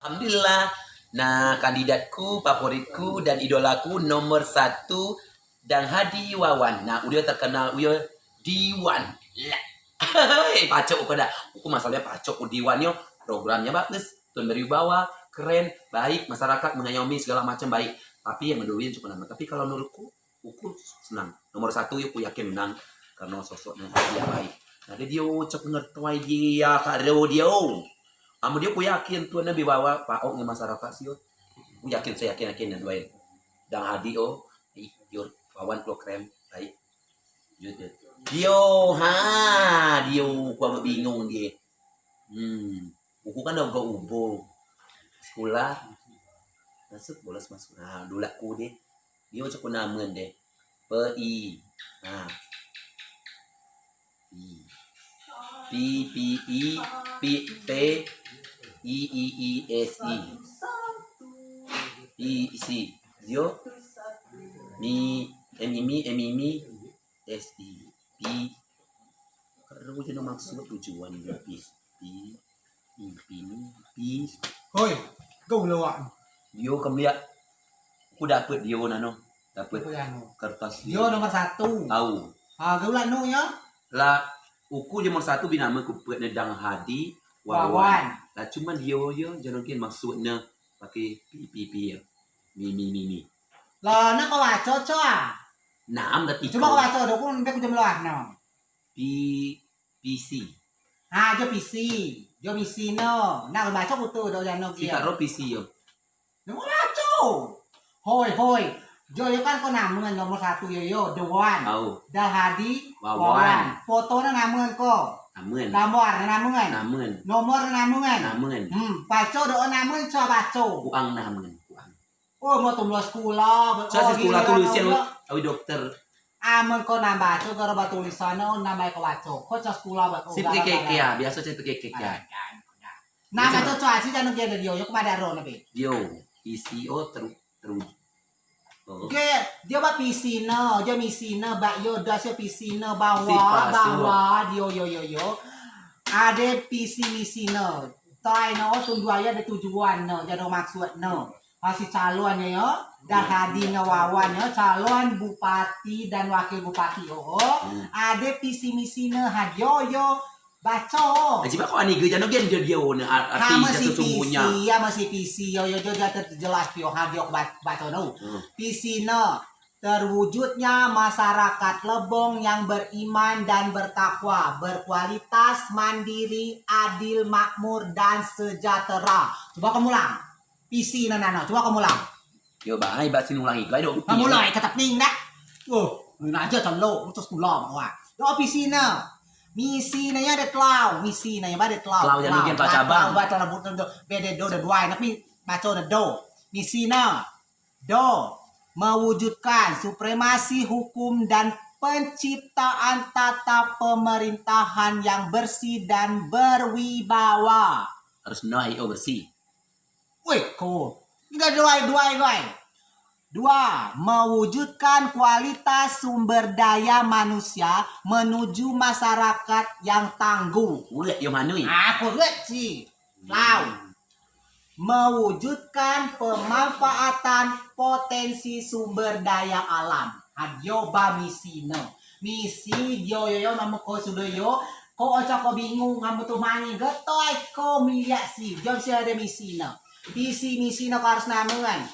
Alhamdulillah. Nah, kandidatku, favoritku dan idolaku nomor 1 dan Hadi Wawan. Nah, udah terkenal udah Diwan. Lah. Pacok pada. Aku masalahnya pacok Diwannya programnya bagus. Tuan berwibawa, keren, baik, masyarakat mengayomi segala macam baik. Tapi yang mendudukin cukup nama. Tapi kalau menurutku, aku senang. Nomor 1 aku yakin menang karena sosoknya dia baik. Nah, dia cok ngertuai dia karo dia. Kamu dia aku yakin tuh nabi bawa paok ng masyarakat sih. Aku yakin saya yakin dan baik. Dan Hadi yo kawan klo krem baik. Dio ku agak bingung dia. Buku kan udah ubo. Sekolah bolos masuk. Nah, dulaku deh. Dia cok namen deh. PI. Nah. PIIESI isi Dio MIMI SI P kalau jadi maksud tujuan lebih ini Hoi, kau lewat. Dio kamu lihat aku dapet Dio nano dapet kertas Dio nomor 1. Tahu. Kau lah no ya. Lah uku nomor 1 binama ku nedang Hadi Wawan. Lah cuman dia jangan mungkin maksudnya pakai pipi ya. Mimi. Lah nak kau baca coa. Naam dati. Coba kau baca dong pun dia jam luar no. PC. Jo PC. Jo misi no. Nak baca betul do jangan Si dia. karo PC yo. Nomor baca. Hoi. Jo kan kau namun nomor 1 yo the one. Tahu. Dah Hadi Wawan. Foto na namun ko. Namun. Gambar na namun. Nomor na namun. Baca do namun coba baca. Kuang namun. Oh, mau tulis sekolah. Saya sekolah tulisan awi dokter. Amun ko na baca karo ba tulisan no namay ko baca. Ko sa sekolah ba ko. Si keke ya, biasa saya keke ya. Nah, baca coba sih jangan dia dia yo kepada ro nabi. Dio, PCO terus. Oke, dia ba PC no, dia misi no ba yo da si PC no bawa yo. Ada PC misi no. Tai no tujuannya ada tujuan no, jadi maksud no. Masih calonnya yo, dan Hadi Wawan yo, calon bupati dan wakil bupati Ada visi misi ne yo baca. Aji kok ani ge jano gen dia arti sesungguhnya. Ya masih visi yo dia terjelas yo Hadi baca no. Visi ne terwujudnya masyarakat Lebong yang beriman dan bertakwa, berkualitas, mandiri, adil, makmur dan sejahtera. Coba kamu ulang. PC na coba kamu ulang. Yo bahai basin ulangi kai dong. Kamu mulai tetap ning dah. Aja calo untuk sekolah wah. Yo PC na. Misi na ya ada tlau, misi na ya ada tlau. Tlau yang mungkin baca bang. Baca rambut do bede do da dua tapi baca na do. Misi na do mewujudkan supremasi hukum dan penciptaan tata pemerintahan yang bersih dan berwibawa. Harus naik bersih. Wih, cool. Enggak dua, mewujudkan kualitas sumber daya manusia menuju masyarakat yang tangguh. Ulet yang mana ni? Aku lihat sih. Lau. Mewujudkan pemanfaatan potensi sumber daya alam. Hadyo ba misi no. Misi yo namu ko sudah yo. Ko oca ko bingung ngamu tuh mangi getoy ko miliak sih. Jom sih ada misi no. Misi na harus namungan.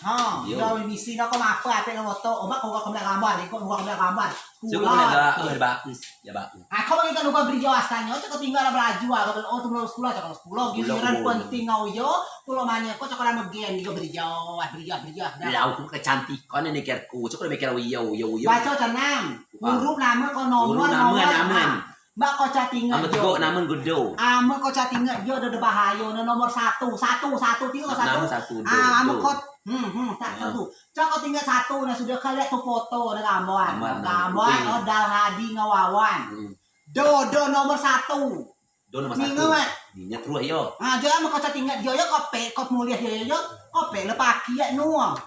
Yo misi na ko mapa ate ng moto. O ba ko kamla gambar, ko kamla gambar. Cukup ada bagus. Ya bagus. Ako man kan ubah beri jawasan yo, cak tinggal belaju tu mulai sekolah cak sekolah giliran penting ngau yo, tulo manya ko cak ora megen go beri jawab. Lau ku kecantikan ini kerku. Cukup mikir yo. Baca canang. Huruf nama ko nomor. Mbak ko catingan yo. Namun gudo. Amo ko catingan yo do bahayo nomor 1. Satu tiga Namun 1. 1. Amo ko tak satu. Cak ko tinggal 1 na sudah kalian tuh foto na gambar. Gambar Dal Hadi Wawan. Do nomor 1. Do nomor 1. Ninga mak. Ninya terus yo. Jo amo ko catingan yo ko mulia yo kope lepaki ya nuang.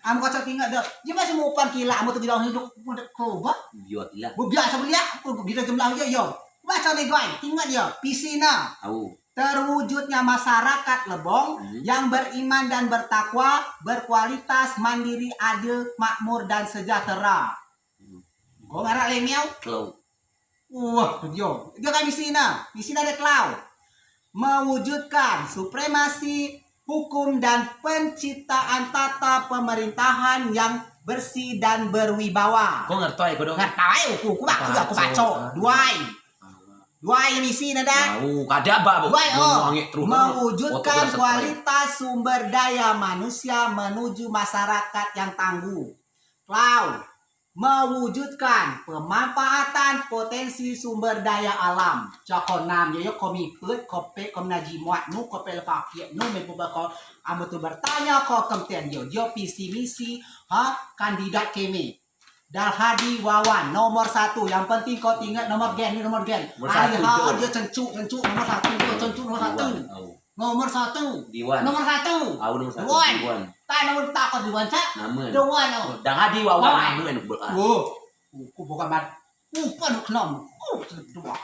Amo ko catingan do. Yo masih mau pan kila amo tuh bilang hidup ko ba? Biot lah. Bu biasa belia, kita jumlah yo. Baca nih guys, tinggal yo, PC na. Tahu. terwujudnya masyarakat Lebong yang beriman dan bertakwa, berkualitas, mandiri, adil, makmur, dan sejahtera. Kau ngarang lemiau? Klau. Wah, dia kan misi ada klau. Mewujudkan supremasi hukum dan penciptaan tata pemerintahan yang bersih dan berwibawa. Kau ngerti kau dong? Ngerti aku baca. Dua misi nada. Kada apa? Mewujudkan kualitas sumber daya manusia menuju masyarakat yang tangguh. Klau, mewujudkan pemanfaatan potensi sumber daya alam. Cakonam yo komi put kope komnaji muat nu kope lepakiat nu membako amutu bertanya ko kemtian yo visi misi kandidat kami. Dalhadi Wawan nomor 1. Yang penting kau ingat nomor gen. Dia cencuk nomor 1. Nomor 1. Diwan. Nomor 1. Nomor 1. Diwan. Tak nomor takut Diwan cak. Nama. Diwan. Dalhadi Wawan nama. Bukan mat. Bukan knom. Dua.